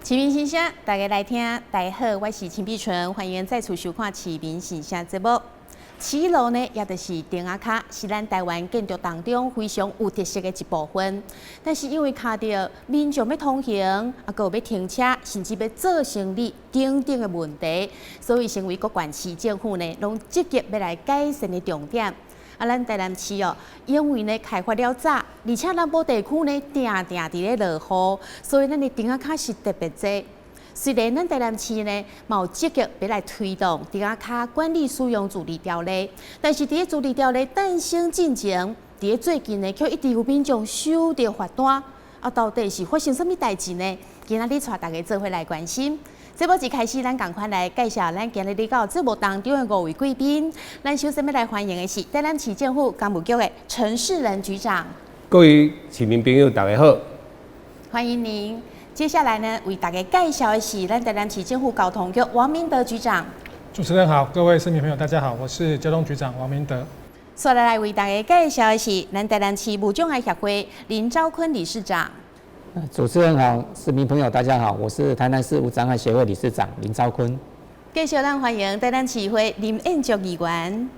市民信声，大家来听。大家好，我是陈碧纯，欢迎再次收看市民信声节目。骑楼呢，也就是丁仔脚，是咱台湾建筑当中非常有特色的一部分。但是因为卡到民众要通行，还有要停车，甚至要做生意等等的问题，所以成为各县市政府呢，拢积极要来改善的重点。咱台南市哦，因为呢开发了早，而且南部地区呢定伫咧落雨，所以咱的丁仔脚是特别多。虽然咱台南市呢有积极要来推动丁仔脚管理使用治理条例，但是伫治理条例诞生进前，伫最近呢却一直有民众收到罚单，到底是发生什么代志呢？今仔日带大家做伙来关心。节目一开始，咱赶快来介绍咱今日到节目当中的5位贵宾。咱首先要来欢迎的是台南市政府工务局的陈世仁局长。各位市民朋友，大家好，欢迎您。接下来呢，为大家介绍的是咱台南市政府交通局王明德局长。主持人好，各位市民朋友，大家好，我是交通局长王明德。接下来为大家介绍的是咱台南市无障碍协会林昭坤理事长。主持人好，市民朋友大家好，我是台南市无障碍协会理事长林昭坤。继续咱欢迎台南市会林彦竹议员。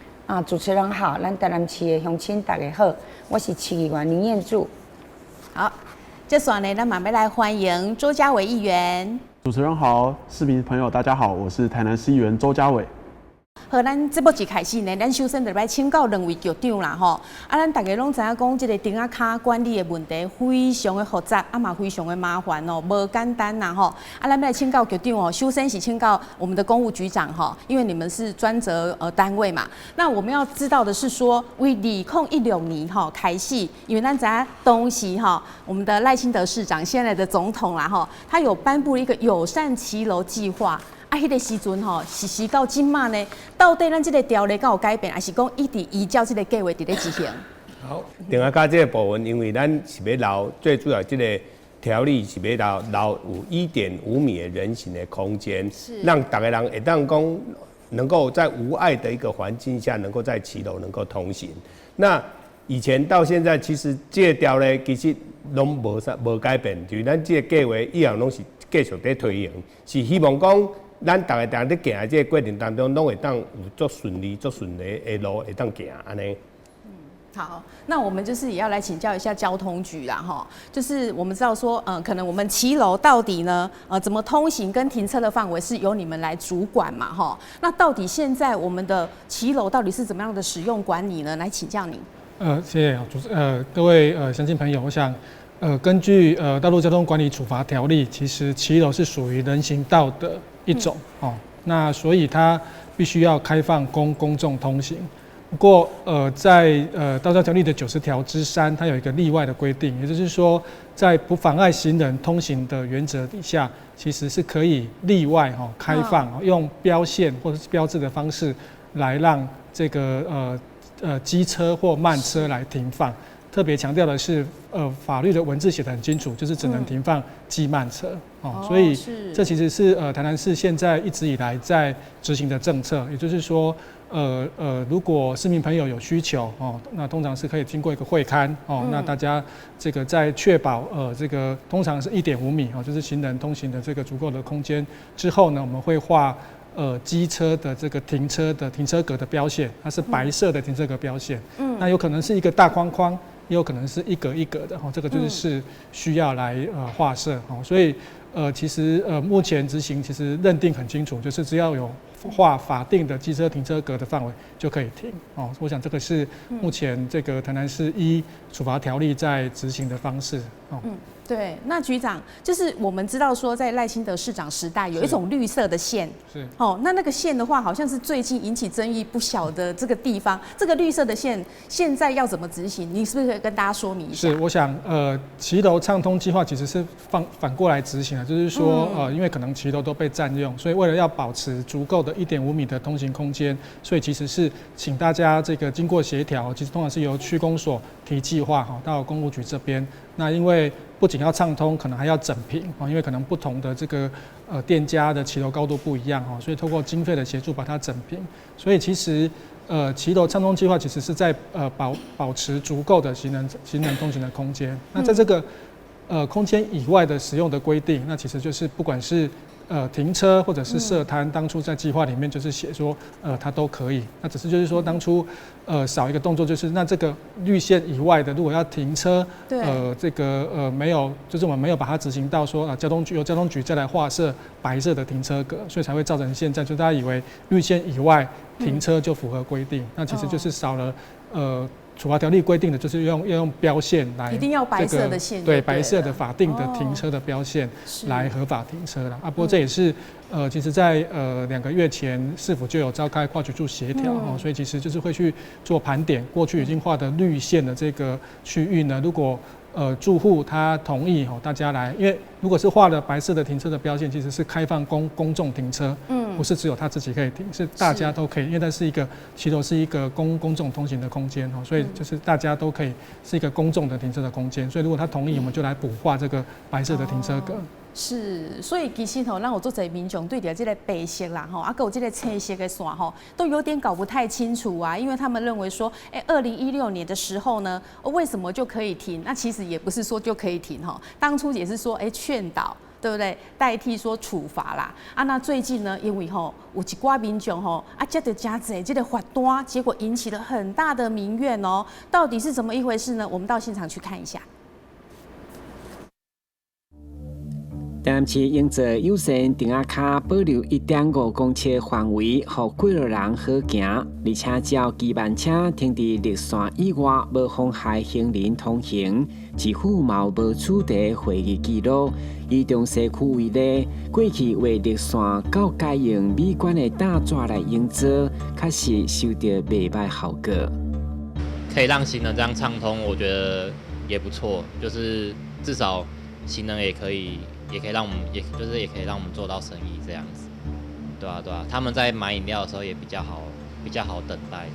主持人好，咱台南市的乡亲大家好，我是市议员林彦竹。好，接下来呢，咱慢慢来欢迎周家伟议员。主持人好，市民朋友大家好，我是台南市议员周家伟。好，咱节目一开始呢，咱首先就来请教两位局长啦吼。咱大家拢知影讲，这个丁仔脚管理的问题非常的复杂，嘛非常的麻烦哦，无简单啦吼。咱要来请教局长哦，首先是请教我们的公务局长哈，因为你们是专责单位嘛。那我们要知道的是说，为2016年哈开始，因为咱知影当时哈，我们的赖清德市长现在的总统啦哈，他有颁布一个友善骑楼计划。迄个时阵吼，实施到今嘛呢？到底咱这个条例敢有改变，还是讲一直依照这个计划伫咧执行？好，丁仔脚这个部分，因为咱是要留最主要这个条例是要留有1.5米的人行的空间，让大家人会当讲能够在无碍的一个环境下，能够在骑楼能够通行。那以前到现在，其实这个条例其实拢无改变，就是咱这个计划以后拢是继续在推行，是希望讲。咱大家在行的这个过程当中，拢会当有足顺利的路会当行安尼。好，那我们就是也要来请教一下交通局啦，哈，就是我们知道说，可能我们骑楼到底呢，怎么通行跟停车的范围是由你们来主管嘛，哈。那到底现在我们的骑楼到底是怎么样的使用管理呢？来请教您。谢谢各位乡亲朋友，我想。根据道路交通管理处罚条例，其实骑楼是属于人行道的一种哦，那所以它必须要开放供公众通行。不过在道交条例的90条之3，它有一个例外的规定，也就是说，在不妨碍行人通行的原则底下，其实是可以例外开放用标线或者是标志的方式来让这个机车或慢车来停放。特别强调的是，法律的文字写得很清楚，就是只能停放机慢车所以这其实是台南市现在一直以来在执行的政策，也就是说，如果市民朋友有需求那通常是可以经过一个会勘那大家这个在确保这个通常是1.5米就是行人通行的这个足够的空间之后呢，我们会画。机车的这个停车格的标线，它是白色的停车格标线，那有可能是一个大框框，也有可能是一格一格的这个就是需要来画设所以其实目前执行其实认定很清楚，就是只要有画法定的机车停车格的范围就可以停我想这个是目前这个台南市依处罚条例在执行的方式对，那局长就是我们知道说，在赖清德市长时代有一种绿色的线，是那个线的话，好像是最近引起争议不小的这个地方。这个绿色的线现在要怎么执行？你是不是可以跟大家说明一下？是，我想骑楼畅通计划其实是反过来执行的，就是说因为可能骑楼都被占用，所以为了要保持足够的1.5米的通行空间，所以其实是请大家这个经过协调，其实通常是由区公所提计划到公务局这边。那因为不仅要畅通，可能还要整平因为可能不同的这个店家的骑楼高度不一样所以透过经费的协助把它整平。所以其实骑楼畅通计划其实是在保持足够的行人通行的空间。那在这个空间以外的使用的规定，那其实就是不管是停车或者是设摊，当初在计划里面就是写说它都可以。那只是就是说当初少一个动作，就是那这个绿线以外的，如果要停车，这个没有，就是我们没有把它执行到说由交通局再来划设白色的停车格，所以才会造成现在就大家以为绿线以外停车就符合规定，那其实就是少了处罚条例规定的就是要用标线来，一定要白色的线，对白色的法定的停车的标线来合法停车啦。不过这也是其实在2个月前市府就有召开跨局处协调所以其实就是会去做盘点，过去已经画的绿线的这个区域呢，如果住户他同意大家来，因为如果是画了白色的停车的标线，其实是开放公众停车，不是只有他自己可以停，是大家都可以，因为它是一个骑楼是一个公众通行的空间所以就是大家都可以是一个公众的停车的空间，所以如果他同意，我们就来补画这个白色的停车格。是，所以其实咱有做侪民众对着这个白色啦还有这个青色的线都有点搞不太清楚啊，因为他们认为说，2016年的时候呢，为什么就可以停？那其实也不是说就可以停当初也是说劝导。对不对？代替说处罚啦那最近呢，因为有一寡民众接着加侪这个罚单，结果引起了很大的民怨到底是怎么一回事呢？我们到现场去看一下。台南市用做友善顶下卡保留1.5公尺范围，让过路人好行，而且只要基慢车停伫绿线以外，无妨害行人通行。市府嘛有无取得会议记录，以中西区为例，过去为绿线到改用美观的大纸来营造，确实收到袂歹效果。可以让行人这样畅通，我觉得也不错，就是至少行人也可以让我们，也可以让我们做到生意这样子，对啊，他们在买饮料的时候也比较好等待。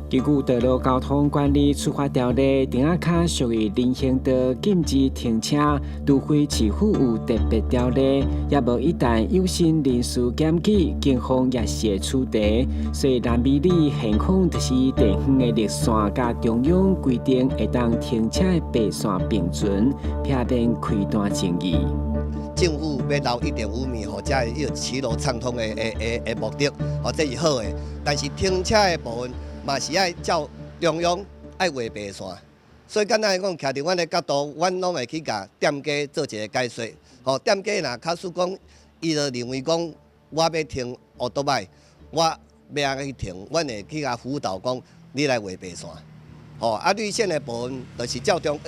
根据道路交通管理处罚条例，顶下卡属于人行道，禁止停车，除非市府有特别条例，也无一旦有心人事检举，警方也是会处罚。所以南美里现况就是地方的绿线甲中央规定会当停车的白线并存，避免开单争议。政府要留1.5米，或者要骑楼畅通的目的，这是好的。但是停车的部分嘛是爱照中央爱画白线，所以简单来讲，徛伫阮的角度，阮拢会去甲店家做一个解说。店家若假使讲，伊就认为讲我要停奥多麦，我要安去停，阮会去甲辅导讲，你来画白线。绿线的部分就是照地方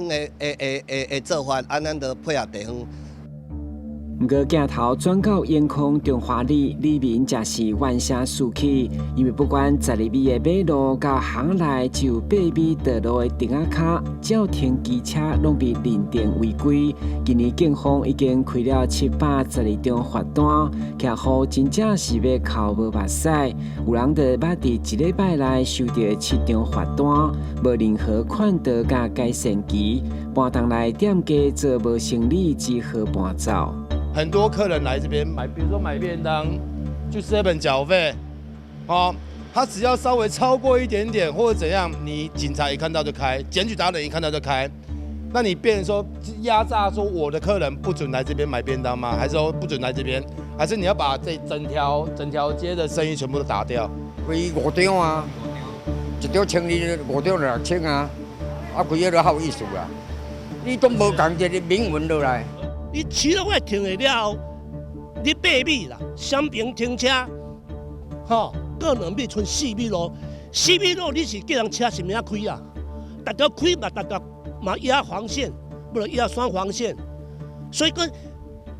的做法，咱就配合地方。不过镜头转到盐空中华里，里面则是万声竖起，因为不管12米的马路到巷内只有8米道路的顶仔卡，只要停机车拢被认定违规。今年警方已经开了712张罚单，骑好真正是要哭无目屎。有人就捌伫1礼拜内收到7张罚单，无任何款待甲改善期，半当来店家做无生理，只好搬走。很多客人来这边买，比如说买便当，去 7 缴费，他只要稍微超过一点点或者怎样，你警察一看到就开，检举达人一看到就开，那你变成说压榨说我的客人不准来这边买便当吗？还是说不准来这边？还是你要把这整条街的生意全部都打掉？开5张啊，一张1200，5张6000啊，开个就好意思啊，你都无讲一个明文落来。你骑到我停下了后，你8米啦，双边停车，过2米剩4米路，4米路你是叫人车是毋样开啊？大家开嘛，大家嘛压黄线，不能压双黄线，所以讲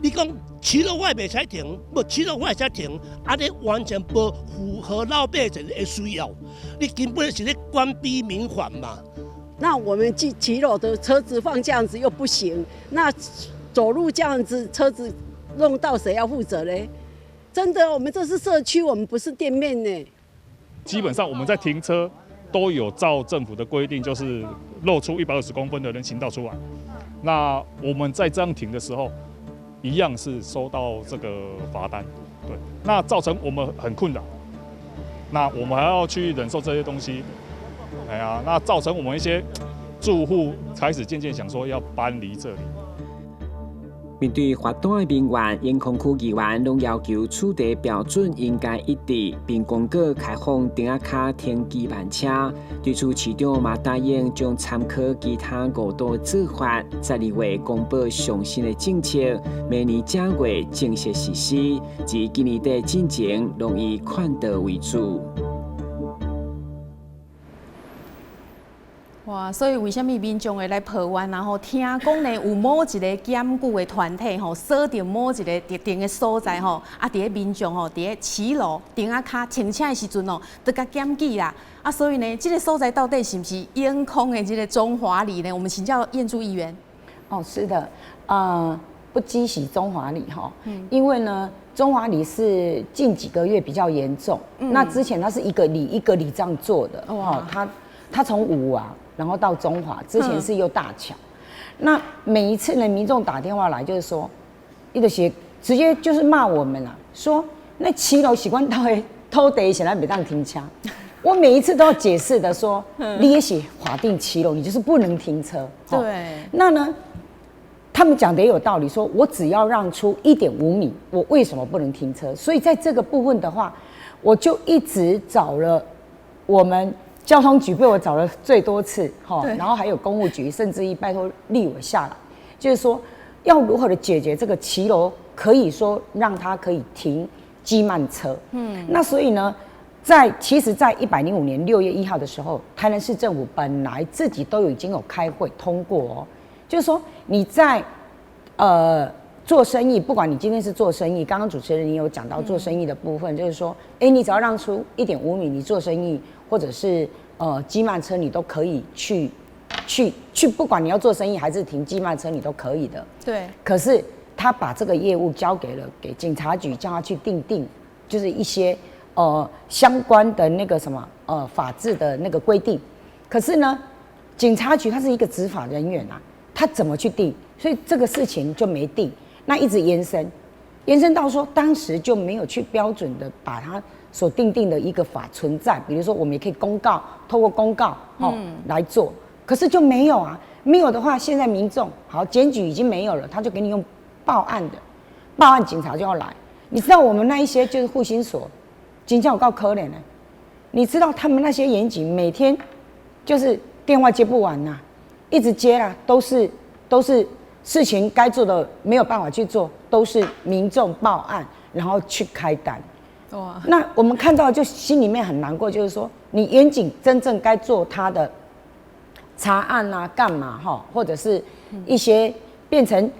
你讲骑到我袂使停，不骑到我会使停，你完全不符合老百姓的需要，你根本是咧关闭民患嘛。那我们骑楼的车子放这样子又不行，那走路这样子，车子弄到谁要负责嘞？真的，我们这是社区，我们不是店面呢。基本上我们在停车都有照政府的规定，就是露出120公分的人行道出来。那我们在这样停的时候，一样是收到这个罚单，对，那造成我们很困扰。那我们还要去忍受这些东西，那造成我们一些住户开始渐渐想说要搬离这里。面对发单的民怨，盐埂区议员拢要求处理标准应该一致，并公告开放顶仔卡停机慢车。对此，市长嘛答应将参考其他5岛做法，12月公布上新的政策，明年正月正式实施，以今年底进前拢以看到为主。哇，所以为什么民众会来抱怨？然后听讲呢，有某一个检举的团体吼，锁定某一个特定的所在吼，啊，伫咧民众吼，伫咧骑楼顶仔卡停车的时阵吼，都甲检举啦。啊，所以呢，这个所在到底是不是盐埂的这个中华里呢？我们请教燕珠议员。哦，是的，不积喜中华里哈，因为呢，中华里是近几个月比较严重，那之前它是一个里一个里这样做的，哦，它从武啊。然后到中华，之前是又大桥。那每一次呢，民众打电话来就是说，一个直接就是骂我们啊，说那骑楼习惯到的偷地现在没当停车。我每一次都要解释的说，你也写法定骑楼，你就是不能停车。对。那呢，他们讲的也有道理，说我只要让出1.5米，我为什么不能停车？所以在这个部分的话，我就一直找了我们。交通局被我找了最多次，然后还有公务局，甚至于拜托立委下来，就是说要如何的解决这个骑楼，可以说让它可以停机慢车。那所以呢，其实，在105年6月1号的时候，台南市政府本来自己都已经有开会通过哦，就是说你在做生意，不管你今天是做生意，刚刚主持人也有讲到做生意的部分，就是说，你只要让出1.5米，你做生意。或者是机慢车，你都可以去，不管你要做生意还是停机慢车，你都可以的。对。可是他把这个业务交给警察局，叫他去定，就是一些相关的那个什么法制的那个规定。可是呢，警察局他是一个执法人员啊，他怎么去定？所以这个事情就没定，那一直延伸到说当时就没有去标准的把它。所定的一个法存在，比如说我们也可以透过公告来做，可是就没有啊，没有的话，现在民众好检举已经没有了，他就给你用报案警察就要来。你知道我们那一些就是护心所，警察有够可怜的，你知道他们那些检举每天就是电话接不完呐，一直接啦，都是事情该做的没有办法去做，都是民众报案然后去开单。那我们看到就心里面很难过，就是说你远景真正该做他的查案啊，干嘛或者是一些变成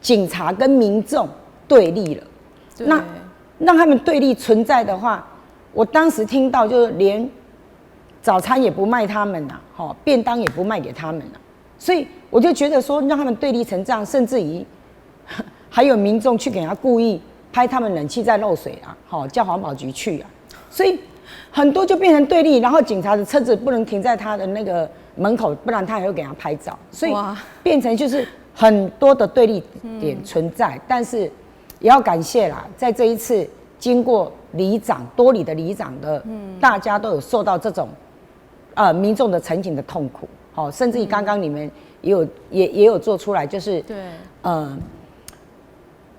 警察跟民众对立了。那让他们对立存在的话，我当时听到就是连早餐也不卖他们啦，便当也不卖给他们啦，所以我就觉得说让他们对立成这样，甚至于还有民众去给他故意。拍他们冷气在漏水啊，叫环保局去啊，所以很多就变成对立，然后警察的车子不能停在他的那个门口，不然他还会给他拍照，所以变成就是很多的对立点存在。但是也要感谢啦，在这一次经过多里的里长的，大家都有受到这种民众的陈情的痛苦，甚至于刚刚你们也有做出来，就是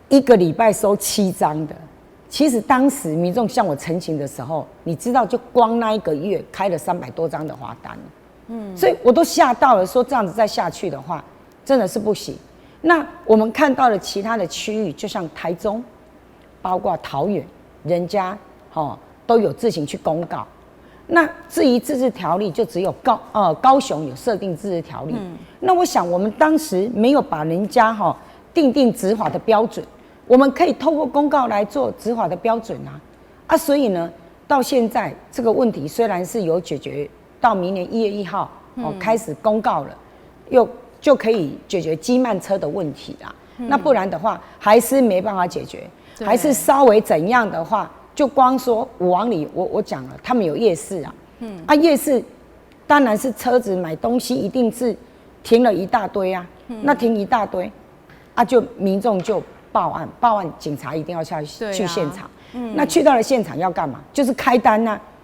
1个礼拜收7张的，其实当时民众向我陈情的时候，你知道，就光那1个月开了300多张的罚单，所以我都吓到了，说这样子再下去的话，真的是不行。那我们看到了其他的区域，就像台中，包括桃园，人家都有自行去公告。那至于自治条例，就只有高雄有设定自治条例。那我想我们当时没有把人家定执法的标准。我们可以透过公告来做执法的标准啊，所以呢，到现在这个问题虽然是有解决，到明年1月1号开始公告了，就可以解决机慢车的问题啦。那不然的话，还是没办法解决，还是稍微怎样的话，就光说武王里，我讲了，他们有夜市啊，夜市当然是车子买东西一定是停了一大堆啊，那停一大堆就民众就。报案，警察一定要去现场。那去到了现场要干嘛？就是开单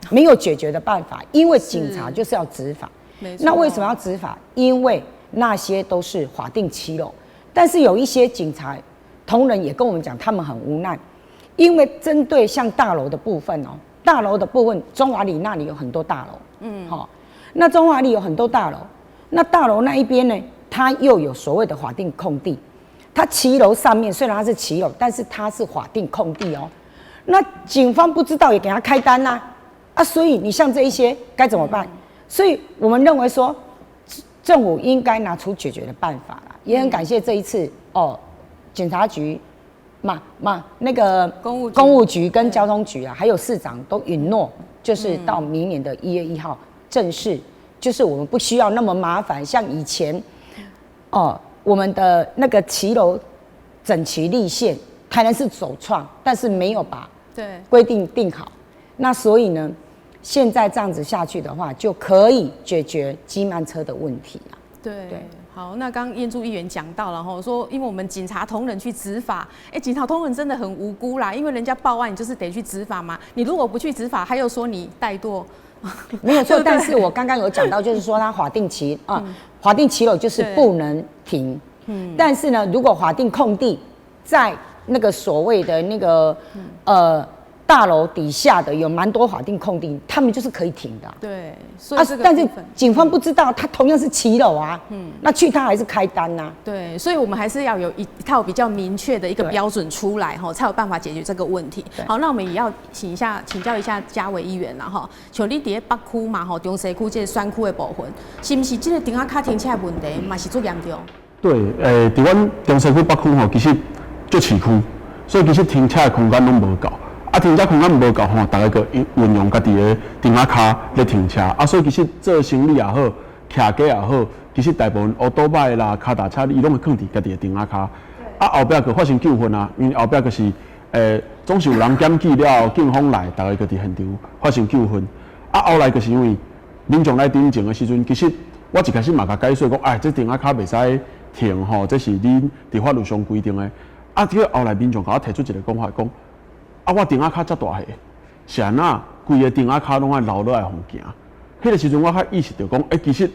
没有解决的办法，因为警察就是要执法。那为什么要执法？因为那些都是法定骑楼，但是有一些警察同仁也跟我们讲，他们很无奈，因为针对像大楼的部分大楼的部分，中华里那里有很多大楼，那中华里有很多大楼，那大楼那一边呢，它又有所谓的法定空地，它骑楼上面虽然它是骑楼，但是它是法定空地那警方不知道也给他开单所以你像这一些该怎么办？所以我们认为说，政府应该拿出解决的办法啦。也很感谢这一次警察局、那个公务局跟交通局还有市长都允诺，就是到明年的1月1号正式，就是我们不需要那么麻烦，像以前我们的那个骑楼整齐立线，台南市首创，但是没有把规定定好。那所以呢，现在这样子下去的话，就可以解决机慢车的问题啦。对。好，那刚燕珠议员讲到了说因为我们警察同仁去执法，警察同仁真的很无辜啦，因为人家报案，你就是得去执法嘛。你如果不去执法，他又说你怠惰，没有错。但是我刚刚有讲到，就是说他法定骑楼就是不能停，但是呢，如果法定空地在那个所谓的那个大楼底下的有蛮多法定空地，他们就是可以停的。对，所以但是警方不知道，他同样是骑楼那去他还是开单对，所以我们还是要有一套比较明确的一个标准出来才有办法解决这个问题。好，那我们也要请教一下嘉伟议员啦像你伫北区嘛中西区这个选区的部分，是不是这个顶下卡停车的问题嘛是最严重？对，伫阮中西区北区其实就市区，所以其实停车的空间拢无够。停车空间无够大家个运用家己的停车卡咧停车所以其实做生意也好，徛街也好，其实大部分乌多摆啦、脚踏车，伊拢会放伫家己的停车卡。后壁就发生纠纷因为后壁就是总是有人检举了，警方来，大家就伫现场发生纠纷。后来就是因为民众来顶证的时阵，其实我一开始嘛甲解说讲，这停车卡袂使停这是恁伫法律上规定的。结果后来民众甲我提出一个讲法，讲我停车卡遮大个，是安那规个停车卡拢爱留落来互行。迄个时阵我较意识到讲，其实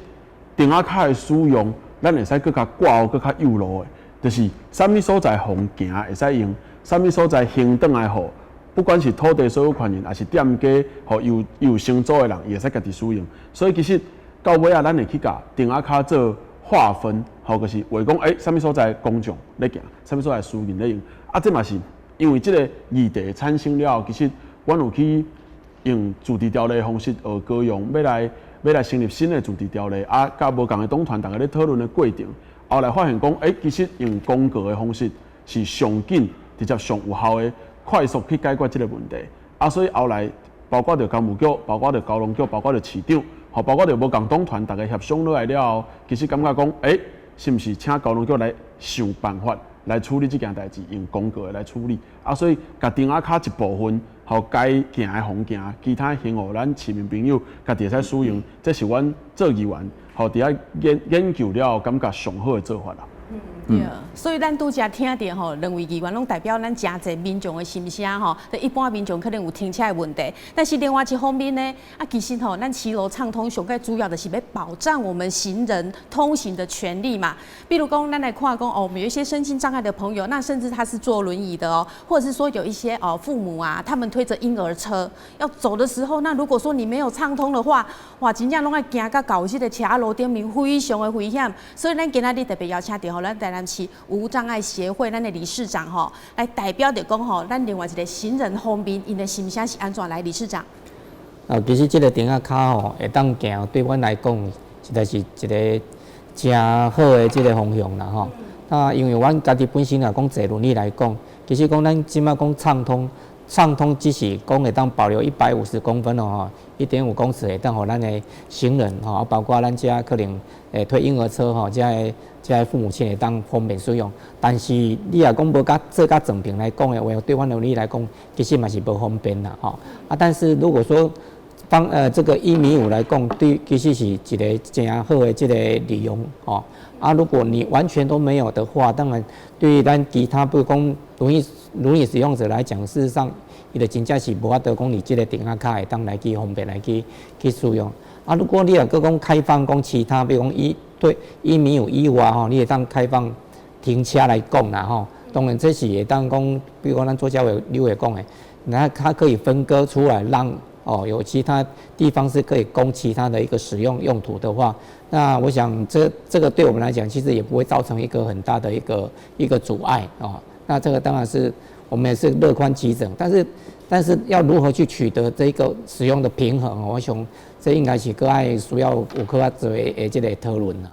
停车卡的使用，咱会使更较挂后、更较有路的，就是啥物所在互行会使用，啥物所在行转来互，不管是土地所有权人，还是店家互有承租的人，伊会使家己使用。所以其实到尾咱会去甲停车卡做划分，就是话讲，啥物所在公众咧行，啥物所在私人咧用，这嘛是。因为这个议题产生了，其实阮有去用自治条例的方式高用，要来成立新的自治条例甲无共的党团大家咧讨论的过程，后来发现讲，其实用公告的方式是上紧，直接上有效的，快速去解决这个问题。所以后来包括着工务局，包括着交通局，包括着市长，包括着无共党团大家协商落来了后，其实感觉讲，是不是请交通局来想办法？来处理这件代志，用公告来处理所以甲停车卡一部分，该行的红行，其他行互咱市民朋友家己会使使用，这是阮做议员伫遐研究了，感觉上好的做法啦。对，所以咱拄则听到两位议员拢代表咱真侪民众的心声一般民众可能有停车的问题，但是另外一方面呢，其实咱骑楼畅通上个主要的是要保障我们行人通行的权利嘛。比如讲，咱来看讲我们有一些身心障碍的朋友，那甚至他是坐轮椅的或者是说有一些父母他们推着婴儿车要走的时候，那如果说你没有畅通的话，真正拢爱行到到这个车路顶面，非常的危险。所以咱今仔日特别邀请到咱台南市无障碍协会咱的理事长来代表着讲咱另外一个行人方面，因的心声是安怎来？理事长。其实这个停车卡会当行，对阮来讲实在是一个真好的这个方向啦因为阮家己本身讲坐轮椅来讲，其实讲咱即马讲畅通只是讲会当保留150公分1.5公尺会当互咱的行人包括咱遮可能推婴儿车遮父母亲会当方便使用。但是你若讲无做甲正平来讲的话，对阮轮椅来讲，其实嘛是无方便啦但是如果说这个1.5米来讲，对，其实是一个真好的这个利用如果你完全都没有的话，当然对于咱其他不讲轮椅使用者来讲，事实上伊就真正是无法度讲你这个停车卡会当来去方便来去使用啊，如果你若搁讲开放讲其他，比如讲1.5米以外吼，你会当开放停车来讲啦吼。当然这是会当讲，比如讲咱作家刘伟讲的，那它可以分割出来，让有其他地方是可以供其他的一个使用用途的话，那我想这个对我们来讲，其实也不会造成一个很大的一个阻碍那这个当然是我们也是乐观其成，但是要如何去取得这个使用的平衡，我想这应该是个爱需要有较多的这个讨论啦。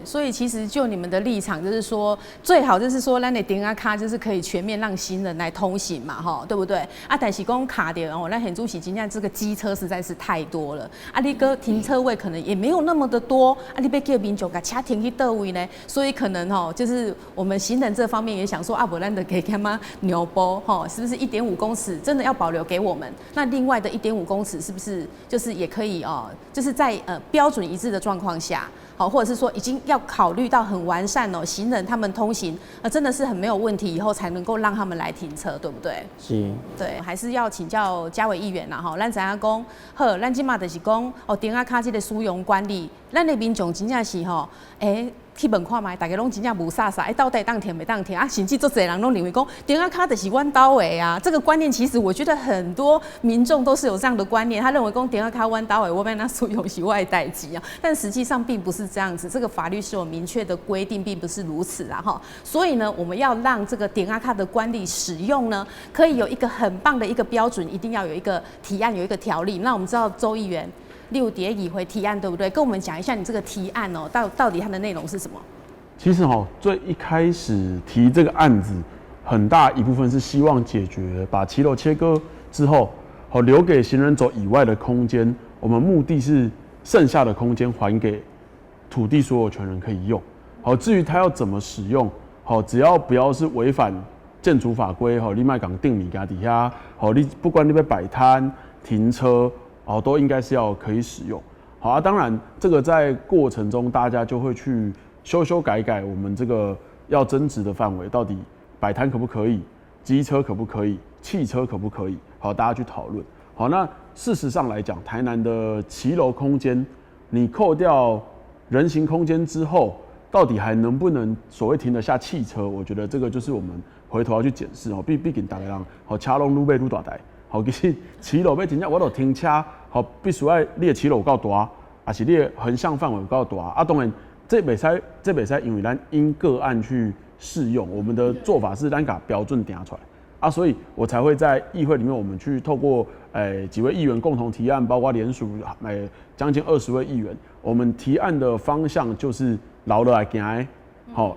所以其实就你们的立场，就是说最好就是说，咱的电啊卡就是可以全面让行人来通行嘛，哈，对不对？啊，但是讲卡点哦，那很主席今天这个机车实在是太多了，啊，你个停车位可能也没有那么的多，啊，你要叫民众把车停去倒位呢？所以可能就是我们行人这方面也想说，啊，不然的给他们牛波是不是1.5公尺真的要保留给我们？那另外的1.5公尺是不是就是也可以就是在标准一致的状况下？或者是说已经要考虑到很完善行人他们通行真的是很没有问题，以后才能够让他们来停车，对不对？是。对，还是要请教嘉伟议员啦咱知影讲，好，咱即马就是讲电啊卡这个使用管理，咱的民众真正是去问看卖，大家拢真正无傻傻，到底当停袂当停啊？甚至足侪人拢认为讲电啊卡就是阮兜的啊。这个观念其实我觉得很多民众都是有这样的观念，他认为讲电啊卡阮兜的，我要那使用是我的代志啊。但实际上并不是这样子，这个法律是有明确的规定，并不是如此啦哈。所以呢，我们要让这个电啊卡的管理使用呢，可以有一个很棒的一个标准，一定要有一个提案，有一个条例。那我们知道周议员。6叠议会提案对不对？跟我们讲一下你这个提案到底它的内容是什么？其实最一开始提这个案子，很大一部分是希望解决把骑楼切割之后，留给行人走以外的空间，我们目的是剩下的空间还给土地所有权人可以用。至于他要怎么使用，只要不要是违反建筑法规，你卖港定米家底下，你不管你要摆摊、停车。都应该是要可以使用。好啊，当然这个在过程中大家就会去修改我们这个要争执的范围，到底摆摊可不可以，机车可不可以，汽车可不可以？好，大家去讨论。好，那事实上来讲，台南的骑楼空间，你扣掉人行空间之后，到底还能不能所谓停得下汽车？我觉得这个就是我们回头要去检视。毕竟大家人车拢愈买愈大台。其实骑楼要真正我都停车，必须要你的骑楼有够大，还是你的横向范围有够大。啊，当然这袂使，因为咱因个案去适用。我们的做法是咱把标准定出来啊，所以我才会在议会里面，我们去透过几位议员共同提案，包括联署将近20位议员，我们提案的方向就是留落来行的。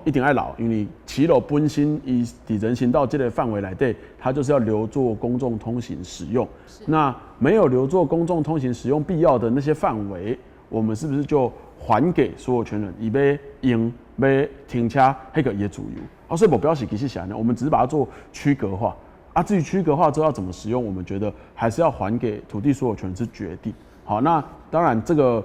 一定要留，因为骑楼本身以人行道这个范围来对，它就是要留作公众通行使用。那没有留作公众通行使用必要的那些范围，我们是不是就还给所有权人？以被用、要停车，那个也主由。所以目标是其实啥呢？我们只是把它做区隔化啊。至于区隔化之后要怎么使用，我们觉得还是要还给土地所有权人是决定。好，那当然这个。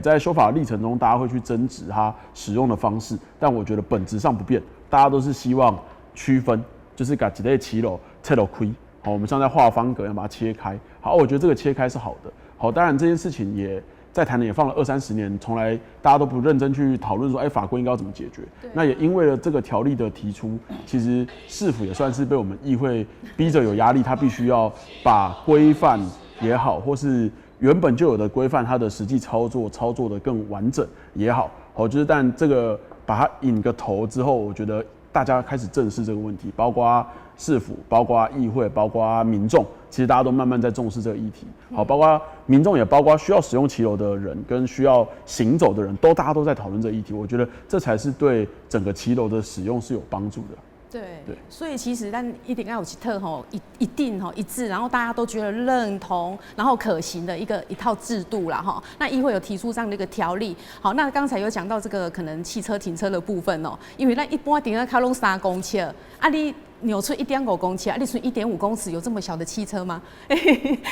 在修法的历程中，大家会去争执它使用的方式，但我觉得本质上不变，大家都是希望区分，就是把几类骑楼切了亏。好，我们像在画方格要把它切开。好，我觉得这个切开是好的。好，当然这件事情也在台南也放了20-30年，从来大家都不认真去讨论说，法规应该要怎么解决。那也因为了这个条例的提出，其实市府也算是被我们议会逼着有压力，他必须要把规范也好，或是原本就有的规范，它的实际操作的更完整也好，就是但这个把它引个头之后，我觉得大家开始正视这个问题，包括市府、包括议会、包括民众，其实大家都慢慢在重视这个议题。好，包括民众也包括需要使用骑楼的人跟需要行走的人，大家都在讨论这个议题。我觉得这才是对整个骑楼的使用是有帮助的。对，所以其实咱一定要有一定一致，然后大家都觉得认同，然后可行的一套制度啦哈。那议会有提出这样的一个条例。好，那刚才有讲到这个可能汽车停车的部分因为咱一般停在卡拢3公尺，啊你扭出1.5公尺，你存1.5公尺有这么小的汽车吗？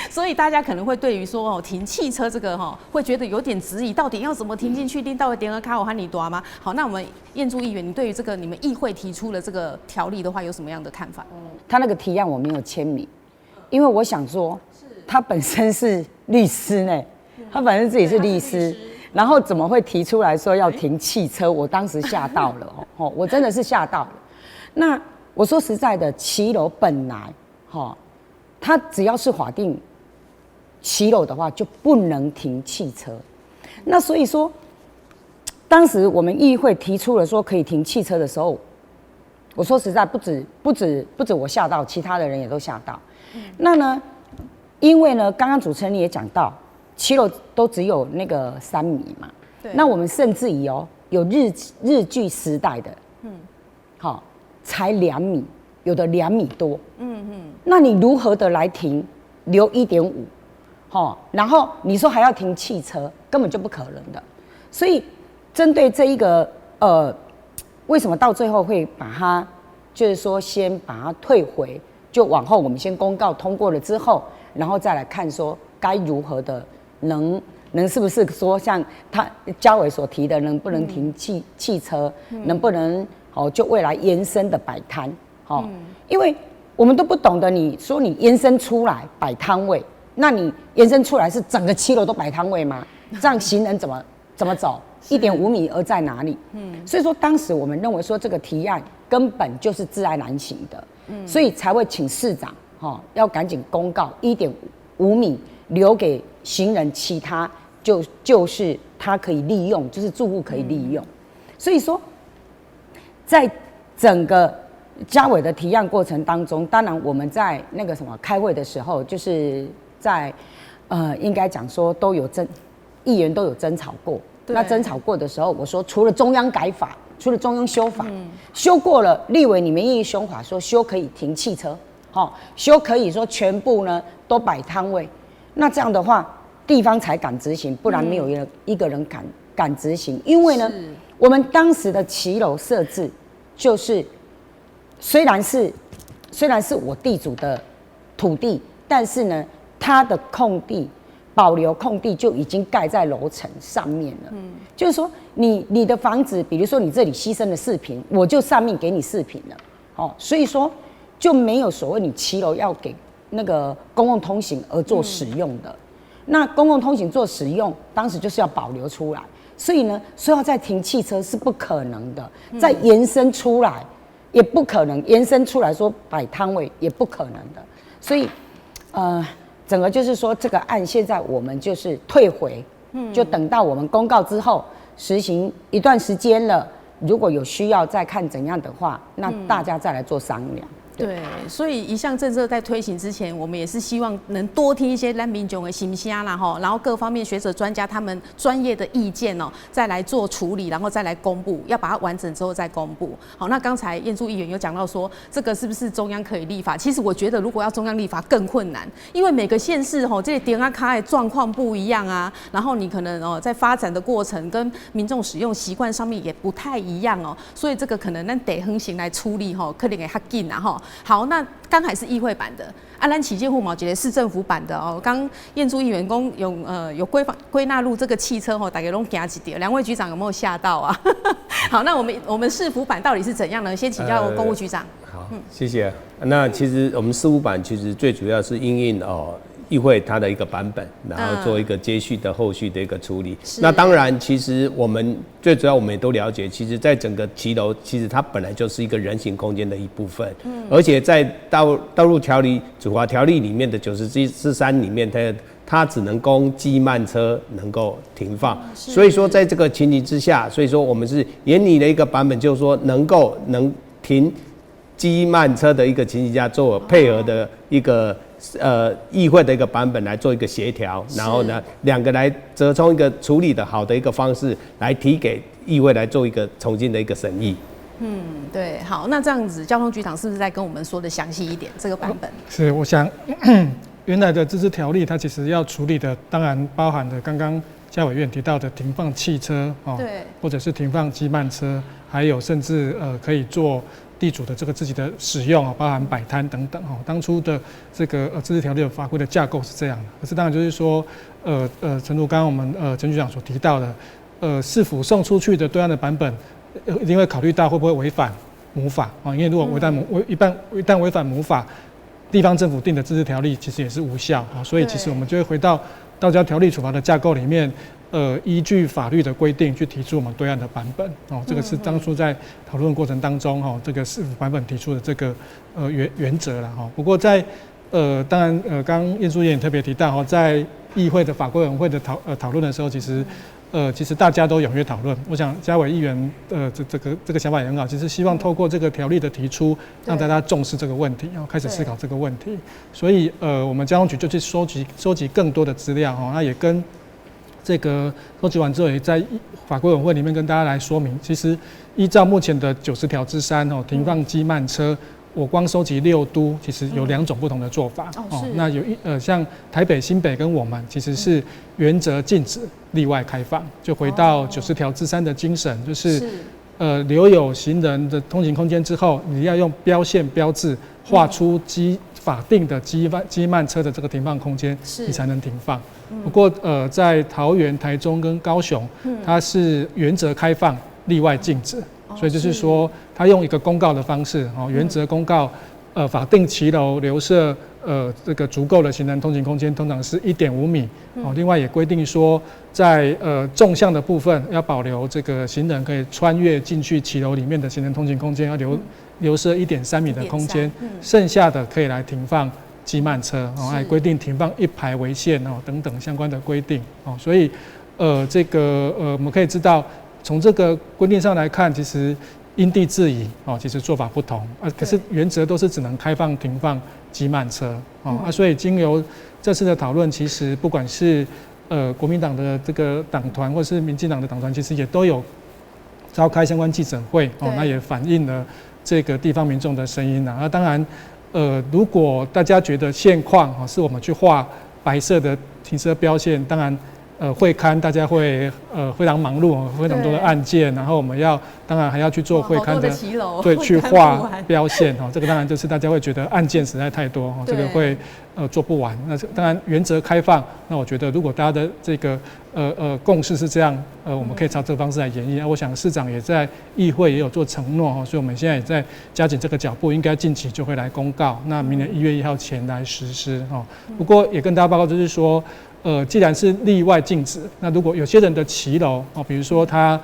所以大家可能会对于说停汽车这个会觉得有点质疑，到底要怎么停进去？拎到的点儿卡我和你多吗？好，那我们燕珠议员，你对于这个你们议会提出了这个条例的话，有什么样的看法？他那个提案我没有签名，因为我想说，他本身是律师呢，他反正自己是律师，然后怎么会提出来说要停汽车？我当时吓到了哦，我真的是吓到了。那我说实在的，骑楼本来它只要是法定骑楼的话，就不能停汽车。那所以说，当时我们议会提出了说可以停汽车的时候，我说实在不止我吓到，其他的人也都吓到。那呢，因为呢，刚刚主持人也讲到，骑楼都只有那个3米嘛，那我们甚至于有日据时代的，才2米，有的2米多，那你如何的来停留1.5？然后你说还要停汽车，根本就不可能的。所以针对这一个为什么到最后会把它，就是说先把它退回，就往后我们先公告通过了之后，然后再来看说该如何的能是不是说像他嘉伟所提的，能不能停汽车，能不能就未来延伸的摆摊，因为我们都不懂得，你说你延伸出来摆摊位。那你延伸出来是整个7楼都摆摊位吗？这样行人怎么走？1.5米而在哪里？所以说当时我们认为说这个提案根本就是窒碍难行的，所以才会请市长要赶紧公告1.5米留给行人，其他就是他可以利用，就是住户可以利用。所以说，在整个嘉伟的提案过程当中，当然我们在那个什么开会的时候，就是在应该讲说议员都有争吵过。那争吵过的时候，我说除了中央改法，除了中央修法，修过了，立委你们愿意修法，说修可以停汽车，修可以说全部呢都摆摊位，那这样的话地方才敢执行，不然没有一个人敢执行。因为呢，我们当时的骑楼设置就是。虽然是我地主的土地，但是呢，它的空地保留空地就已经盖在楼层上面了。就是说你的房子，比如说你这里牺牲了4坪，我就上面给你4坪了。所以说就没有所谓你骑楼要给那个公共通行而做使用的。那公共通行做使用，当时就是要保留出来，所以呢，说要再停汽车是不可能的，再延伸出来。也不可能延伸出来说摆摊位，也不可能的。所以，整个就是说这个案现在我们就是退回，就等到我们公告之后实行一段时间了，如果有需要再看怎样的话，那大家再来做商量。对，所以一项政策在推行之前，我们也是希望能多听一些咱民众的心声啦吼，然后各方面学者专家他们专业的意见再来做处理，然后再来公布，要把它完整之后再公布。好，那刚才燕柱议员有讲到说，这个是不是中央可以立法？其实我觉得如果要中央立法更困难，因为每个县市这些电卡的状况不一样啊，然后你可能在发展的过程跟民众使用习惯上面也不太一样所以这个可能咱得横行来处理可能会较紧啊好，那刚还是议会版的，咱企业户毛节市政府版的刚燕柱议员公有归纳入这个汽车大家都惊一点，2位局长有没有吓到啊？好，那我们市府版到底是怎样呢？先请教公务局长。好，谢谢。那其实我们市府版其实最主要是因应议会它的一个版本，然后做一个接续的后续的一个处理。那当然，其实我们最主要我们也都了解，其实在整个骑楼，其实它本来就是一个人行空间的一部分。而且在道路条例处罚条例里面的9443里面，它只能供机慢车能够停放。所以说，在这个情形之下，所以说我们是研拟的一个版本，就是说能停机慢车的一个情形下，做配合的一个。议会的一个版本来做一个协调，然后呢，2个来折冲一个处理的好的一个方式，来提给议会来做一个重新的一个审议。对，好，那这样子，交通局长是不是再跟我们说的详细一点这个版本？是，我想原来的自治条例，它其实要处理的，当然包含了刚刚嘉委员提到的停放汽车对，或者是停放机慢车，还有甚至可以做。地主的这个自己的使用包含摆摊等等当初的这个自治条例的法规的架构是这样的。可是当然就是说，诚如刚刚我们陈局长所提到的，市府送出去的对岸的版本，一定会考虑到会不会违反母法因为如果一旦违反母法，地方政府定的自治条例其实也是无效所以其实我们就会回到道交条例处罚的架构里面，依据法律的规定去提出我们对案的版本哦，这个是当初在讨论过程当中哈，这个市府版本提出的这个原则了哈。不过在当然刚刚燕书也特别提到哈，在议会的法规委员会的讨论的时候，其实大家都踊跃讨论。我想嘉伟议员这个想法也很好，其实希望透过这个条例的提出，让大家重视这个问题，然后开始思考这个问题。所以我们交通局就去收集更多的资料哈，那也跟这个收集完之后，也在法规委员会里面跟大家来说明，其实依照目前的90条之3哦，停放机慢车。我光收集6都，其实有2种不同的做法哦。那有像台北、新北跟我们其实是原则禁止，例外开放，就回到90条之3的精神，就是留有行人的通行空间之后，你要用标线标志画出法定的机慢车的这个停放空间，你才能停放。不过在桃园、台中跟高雄，它是原则开放，例外禁止。所以就是说，他用一个公告的方式，原则公告，法定骑楼留设这个足够的行人通行空间，通常是1.5米。另外也规定说，在纵向的部分要保留这个行人可以穿越进去骑楼里面的行人通行空间，要留设1.3米的空间，剩下的可以来停放机慢车，还规定停放1排为限等等相关的规定。所以这个我们可以知道。从这个规定上来看，其实因地制宜其实做法不同可是原则都是只能开放停放机慢车所以经由这次的讨论，其实不管是国民党的这个党团，或是民进党的党团，其实也都有召开相关记者会那也反映了这个地方民众的声音那当然如果大家觉得现况是我们去画白色的停车标线，当然。会刊大家会非常忙碌，非常多的案件，然后我们当然还要去做会刊的，对，去画标线这个当然就是大家会觉得案件实在太多这个会做不完。那当然原则开放，那我觉得如果大家的这个共识是这样，我们可以朝这个方式来演绎。我想市长也在议会也有做承诺所以我们现在也在加紧这个脚步，应该近期就会来公告，那明年1月1号前来实施不过也跟大家报告就是说。既然是例外禁止，那如果有些人的骑楼比如说他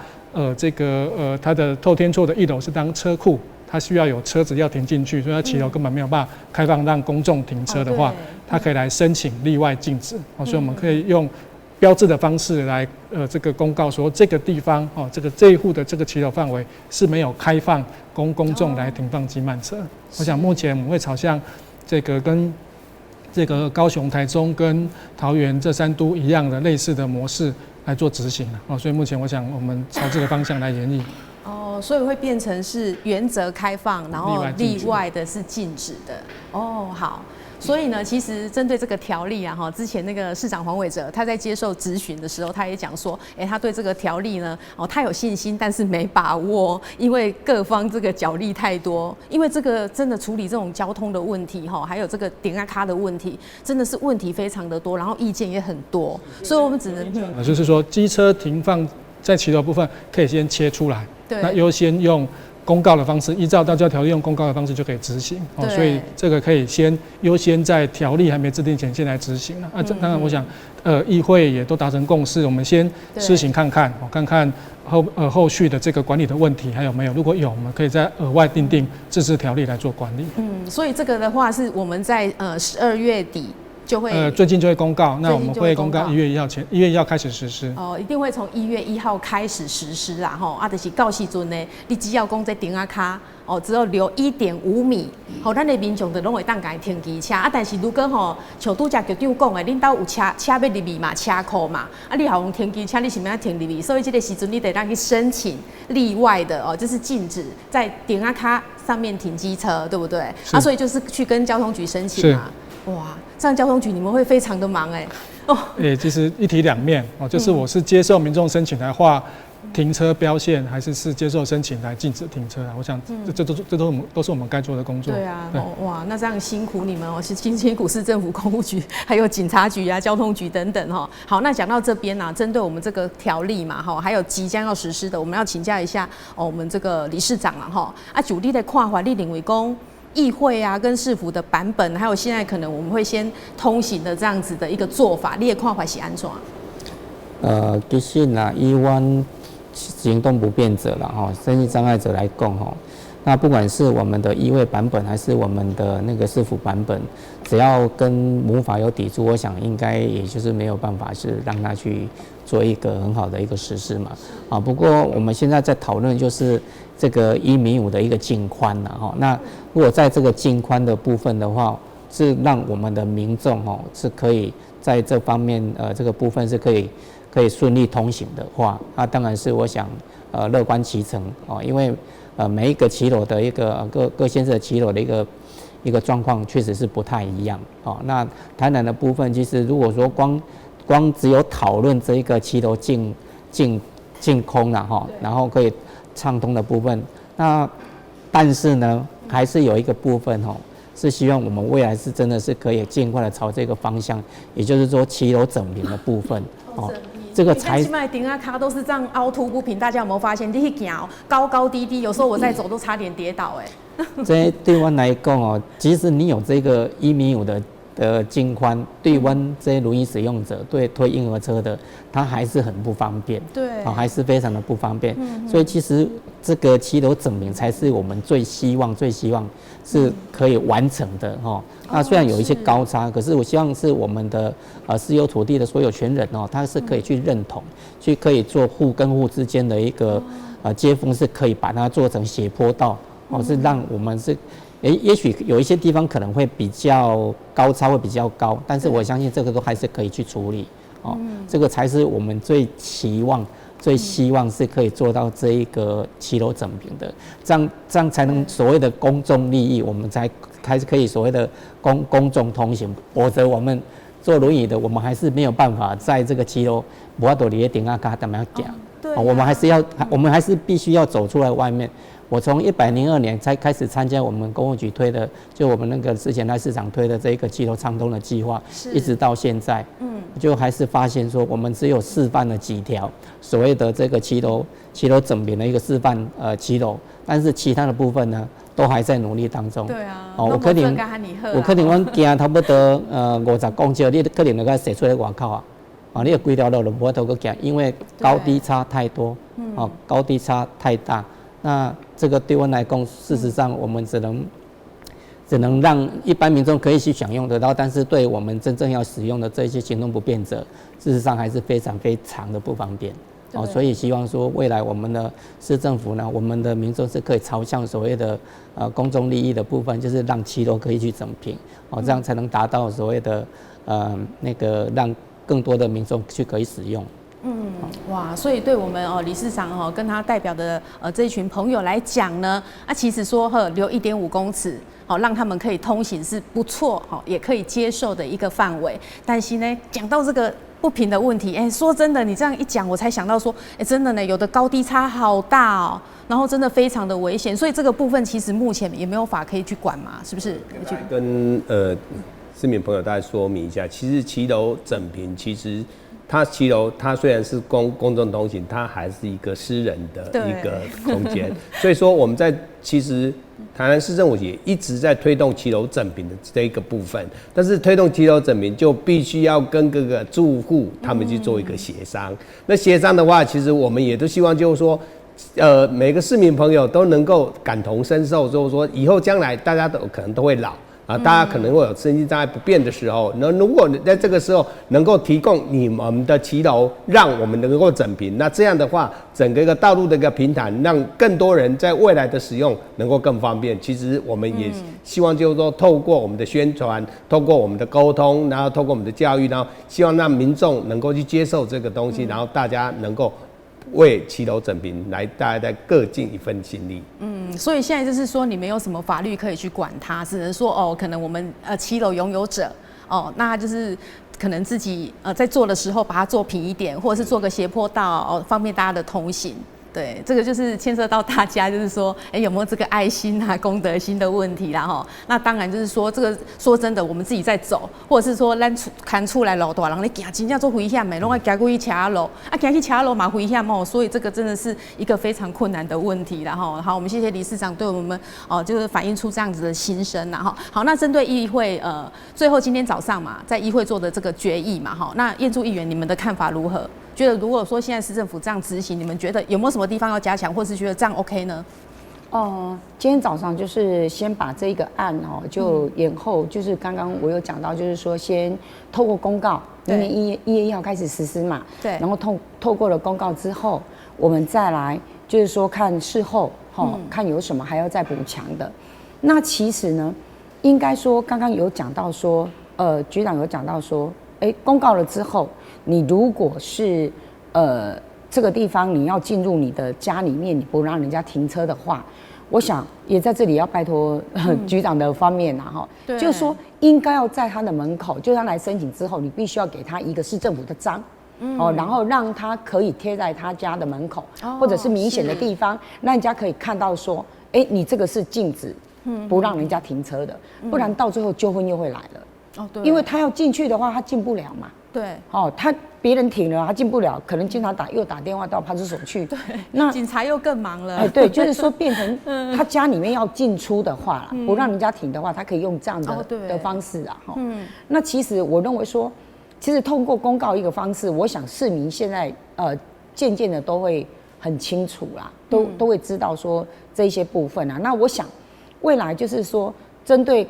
他的透天厝的1楼是当车库，他需要有车子要停进去，所以他骑楼根本没有办法开放让公众停车的话，他可以来申请例外禁止所以我们可以用标志的方式来这个公告说这个地方这一户的这个骑楼范围是没有开放公众来停放机慢车。我想目前我们会朝向这个跟这个高雄、台中跟桃园这3都一样的类似的模式来做执行所以目前我想我们朝这个方向来研议。所以会变成是原则开放，然后例外的是禁止的。好。所以呢，其实针对这个条例之前那个市长黄伟哲他在接受质询的时候，他也讲说，他对这个条例呢，他有信心，但是没把握，因为各方这个角力太多，因为这个真的处理这种交通的问题还有这个点啊卡的问题，真的是问题非常的多，然后意见也很多，所以我们只能就是说机车停放在骑楼部分可以先切出来，那优先用。公告的方式，依照道交条例用公告的方式就可以执行所以这个可以先优先在条例还没制定前先来执行了当然，我想议会也都达成共识，我们先施行看看后续的这个管理的问题还有没有，如果有，我们可以再额外订定自治条例来做管理。所以这个的话是我们在12月底。就会最近就会公告，那我们会公告1月1号前，1月1号开始实施。一定会从1月1号开始实施啦，就是到时阵呢，你只要讲这顶啊卡，只要留1.5米，咱的民众就拢会当家停机车但是如果像拄则局长讲的，恁兜有车要入去嘛，车库嘛，你好用停机车，你是要停入去，所以这个时阵你得让去申请例外的就是禁止在顶啊卡上面停机车，对不对？所以就是去跟交通局申请嘛。哇，这样交通局你们会非常的忙其实一体两面就是我是接受民众申请来画停车标线，还是接受申请来禁止停车我想这都是我们该做的工作。对啊，哇，那这样辛苦你们辛苦市政府公务局，还有警察局交通局等等好，那讲到这边针对我们这个条例嘛还有即将要实施的，我们要请教一下我们这个理事长就你的看法，你认为讲议会啊跟市府的版本，还有现在可能我们会先通行的这样子的一个做法，你的看法是安怎？其实呢，以阮行动不便者啦，身心障碍者来讲那不管是我们的议会版本，还是我们的那个市府版本，只要跟母法有抵触，我想应该也就是没有办法是让他去做一个很好的一个实施嘛。不过我们现在在讨论就是这个1.5米的一个径宽啦那如果在这个径宽的部分的话，是让我们的民众是可以在这方面这个部分是可以顺利通行的话，那当然是我想乐观其成因为每一个骑楼的一个各县市的骑楼的一个状况确实是不太一样那台南的部分，其实如果说光只有讨论这一个骑楼净空然后可以畅通的部分，但是呢，还是有一个部分是希望我们未来是真的是可以尽快的朝这个方向，也就是说骑楼整平的部分这个才。现在顶啊卡都是这样凹凸不平，大家有没有发现？你去走高高低低，有时候我在走都差点跌倒这对我来讲即使你有这个1.5米的径宽，对我这些轮椅使用者，对推婴儿车的，它还是很不方便，对，还是非常的不方便。所以其实这个骑楼整平才是我们最希望是可以完成的那虽然有一些高差，可是我希望是我们的私有土地的所有权人他是可以去认同，去可以做户跟户之间的一个接缝，是可以把它做成斜坡道是让我们是。也许有一些地方可能会比较高差会比较高，但是我相信这个都还是可以去处理这个才是我们最希望是可以做到这一个骑楼整平的，这样才能所谓的公众利益，我们才开始可以所谓的公众通行，否则我们坐轮椅的，我们还是没有办法在这个骑楼无法度离顶啊卡怎么样讲我们还是必须要走出来外面。我从102年才开始参加我们公务局推的，就我们那个之前在市场推的这个骑楼畅通的计划，一直到现在，就还是发现说我们只有示范了几条所谓的这个骑楼整平的一个示范骑楼，但是其他的部分呢，都还在努力当中。对啊，我可能我行差不多50公尺，你可能就该射出来外口你的规条路就无法度去行，因为高低差太多，高低差太大。那这个对我来讲，事实上我们只能让一般民众可以去享用得到，但是对我们真正要使用的这些行动不便者，事实上还是非常的不方便。所以希望说未来我们的市政府呢，我们的民众是可以朝向所谓的公众利益的部分，就是让骑楼可以去整平，这样才能达到所谓的那个让更多的民众去可以使用。哇，所以对我们理事长跟他代表的这一群朋友来讲呢，其实说留1.5公尺，让他们可以通行是不错，也可以接受的一个范围。但是呢，讲到这个不平的问题，说真的，你这样一讲，我才想到说，真的呢，有的高低差好大然后真的非常的危险，所以这个部分其实目前也没有法可以去管嘛，是不是？跟市民朋友大家说明一下，其实骑楼整平其实。骑楼它虽然是公众通行，它还是一个私人的一个空间，所以说我们其实台南市政府也一直在推动骑楼整平的这一个部分，但是推动骑楼整平就必须要跟各个住户他们去做一个协商。那协商的话，其实我们也都希望就是说，每个市民朋友都能够感同身受，就是说以后将来大家都可能都会老。大家可能会有身心障碍不便的时候，那如果在这个时候能够提供你们的骑楼，让我们能够整平，那这样的话，整个一个道路的一个平坦，让更多人在未来的使用能够更方便。其实我们也希望就是说，透过我们的宣传，透过我们的沟通，然后透过我们的教育，然后希望让民众能够去接受这个东西，然后大家能够为骑楼整平来，大家再各尽一份心力。所以现在就是说，你没有什么法律可以去管它，只能说可能我们骑楼拥有者那就是可能自己在做的时候把它做平一点，或者是做个斜坡道方便大家的通行。对，这个就是牵涉到大家，就是说，有没有这个爱心啊、公德心的问题啦，哈。那当然就是说，这个说真的，我们自己在走，或者是说，咱看出来路大人咧行，真正做危险的，拢爱行过去车路，行去车路嘛危险哦，所以这个真的是一个非常困难的问题啦，哈。好，我们谢谢理事长对我们就是反映出这样子的心声啦，哈。好，那针对议会最后今天早上嘛，在议会做的这个决议嘛，哈，那燕筑议员你们的看法如何？觉得如果说现在市政府这样执行，你们觉得有没有什么地方要加强，或是觉得这样 OK 呢？今天早上就是先把这个案就延后，就是刚刚我有讲到，就是说先透过公告，明年1月1号开始实施嘛，对，然后透过了公告之后，我们再来就是说看事后看有什么还要再补强的。那其实呢，应该说刚刚有讲到说，局长有讲到说，公告了之后，你如果是这个地方你要进入你的家里面，你不让人家停车的话，我想也在这里要拜托局长的方面哈，就是说应该要在他的门口，就他来申请之后，你必须要给他一个市政府的章，然后让他可以贴在他家的门口，或者是明显的地方，让人家可以看到说，你这个是禁止不让人家停车的，不然到最后纠纷又会来了。对，因为他要进去的话，他进不了嘛。对，他别人停了，他进不了，可能经常又打电话到派出所去。对，那警察又更忙了。对，就是说变成他家里面要进出的话啦，不让人家停的话，他可以用这样的方式啊。那其实我认为说，其实通过公告一个方式，我想市民现在渐渐的都会很清楚啦，都会知道说这一些部分啊。那我想未来就是说，针对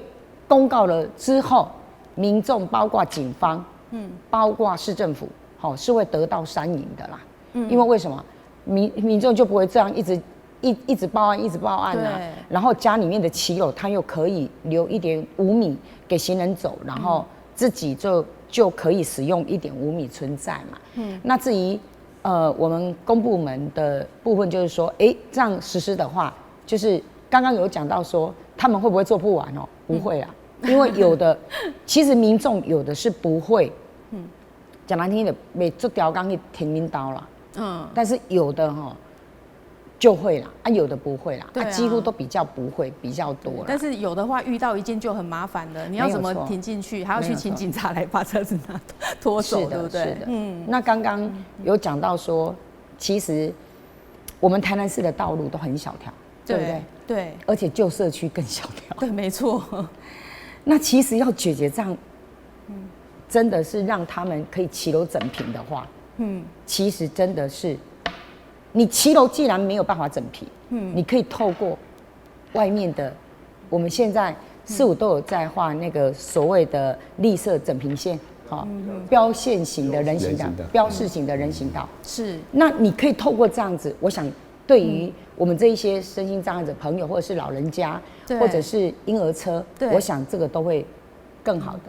公告了之后，民众包括警方。包括市政府，是会得到3赢的啦。因为为什么民众就不会这样一直报案，一直报案啊？然后家里面的骑楼，他又可以留1.5米给行人走，然后自己就可以使用1.5米存在嘛。那至于我们公部门的部分，就是说，这样实施的话，就是刚刚有讲到说，他们会不会做不完哦？不会啦。因为有的，其实民众有的是不会，讲难听的，没做吊钢去停领导啦，但是有的就会啦，有的不会啦，几乎都比较不会，比较多啦。但是有的话遇到一件就很麻烦的，你要怎么停进去，还要去请警察来把车子拖走，对不对？是的。那刚刚有讲到说，其实我们台南市的道路都很小条，对不对？对，而且旧社区更小条。对，没错。那其实要解决这样，真的是让他们可以骑楼整平的话，其实真的是，你骑楼既然没有办法整平，你可以透过外面的，我们现在市府都有在画那个所谓的绿色整平线，标线型的人行道，标示型的人行道，是。那你可以透过这样子，我想对于我们这一些身心障碍者朋友，或者是老人家，或者是婴儿车，我想这个都会更好的。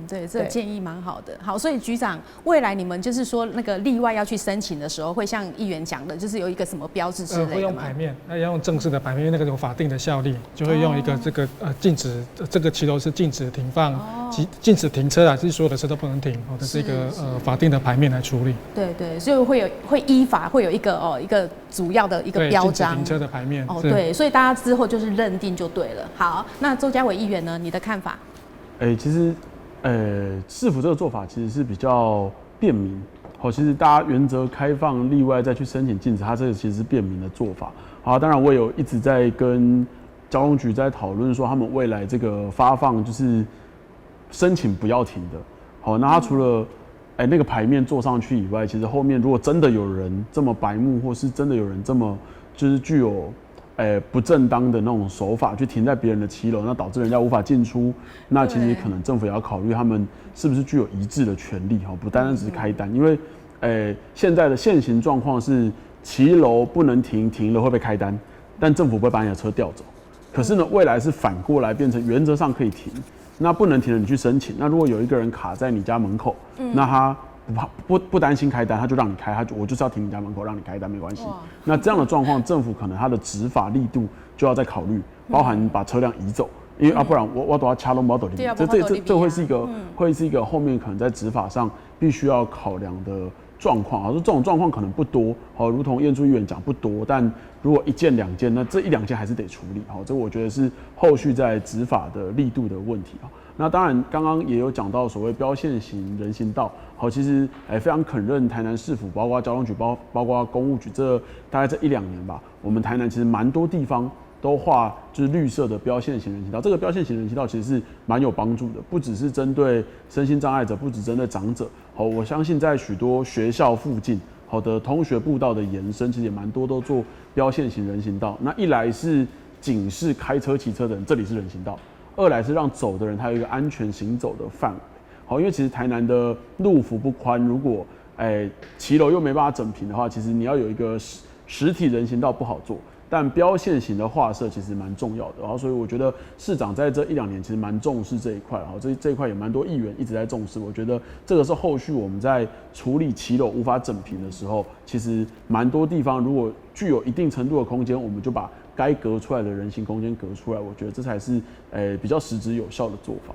对，这个建议蛮好的。好，所以局长，未来你们就是说那个例外要去申请的时候，会像议员讲的，就是有一个什么标志之类的吗？会用牌面，那要用正式的牌面，那个有法定的效力，就会用一个这个禁止这个骑楼是禁止停放、禁止停车啊，就是所有的车都不能停，这是一个法定的牌面来处理。对，所以会依法会有一个主要的一个标章，禁止停车的牌面。对，所以大家之后就是认定就对了。好，那周家伟议员呢，你的看法？其实。市府这个做法其实是比较便民，其实大家原则开放例外再去申请禁止，它这个其实是便民的做法。好，当然我有一直在跟交通局在讨论说，他们未来这个发放就是申请不要停的。好，那他除了那个牌面做上去以外，其实后面如果真的有人这么白目，或是真的有人这么就是具有不正当的那种手法去停在别人的骑楼，那导致人家无法进出，那其实可能政府也要考虑他们是不是具有一致的权利，不单单只是开单，因为现在的现行状况是骑楼不能停，停了会被开单，但政府不会把你的车调走。可是呢，未来是反过来变成原则上可以停，那不能停了你去申请，那如果有一个人卡在你家门口，那他不担心开单，他就让你开，我就是要停你家门口让你开单没关系。那这样的状况，政府可能他的执法力度就要再考虑，包含把车辆移走，因为不然我都要掐拢，我这会是一个后面可能在执法上必须要考量的状况，这种状况可能不多，如同燕珠议员讲不多，但如果1件2件，那这1、2件还是得处理，这我觉得是后续在执法的力度的问题。那当然，刚刚也有讲到所谓标线型人行道，其实非常肯认台南市府，包括交通局，包括公务局，大概这1、2年吧，我们台南其实蛮多地方都画就是绿色的标线型人行道。这个标线型人行道其实是蛮有帮助的，不只是针对身心障碍者，不只针对长者。我相信在许多学校附近，的通学步道的延伸，其实也蛮多都做标线型人行道。那一来是警示开车、骑车的人，这里是人行道。2来是让走的人他有一个安全行走的范围，因为其实台南的路幅不宽，如果骑楼又没办法整平的话，其实你要有一个实体人行道不好做，但标线型的画设其实蛮重要的，然后所以我觉得市长在这1、2年其实蛮重视这一块，然后这一块也蛮多议员一直在重视，我觉得这个是后续我们在处理骑楼无法整平的时候，其实蛮多地方如果具有一定程度的空间，我们就把该隔出来的人行空间隔出来，我觉得这才是比较实质有效的做法。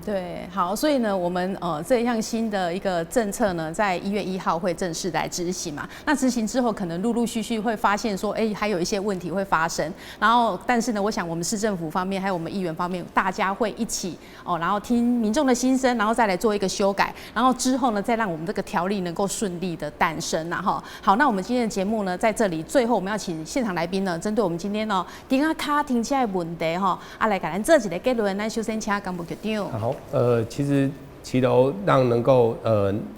对，好，所以呢，我们这项新的一个政策呢，在1月1号会正式来执行嘛。那执行之后，可能陆陆续续会发现说，还有一些问题会发生。然后，但是呢，我想我们市政府方面还有我们议员方面，大家会一起然后听民众的心声，然后再来做一个修改。然后之后呢，再让我们这个条例能够顺利的诞生哈。好，那我们今天的节目呢，在这里最后我们要请现场来宾呢，针对我们今天顶下卡停车的问题来给咱做一个结论。咱首先请干部局长。好，其实骑楼让能够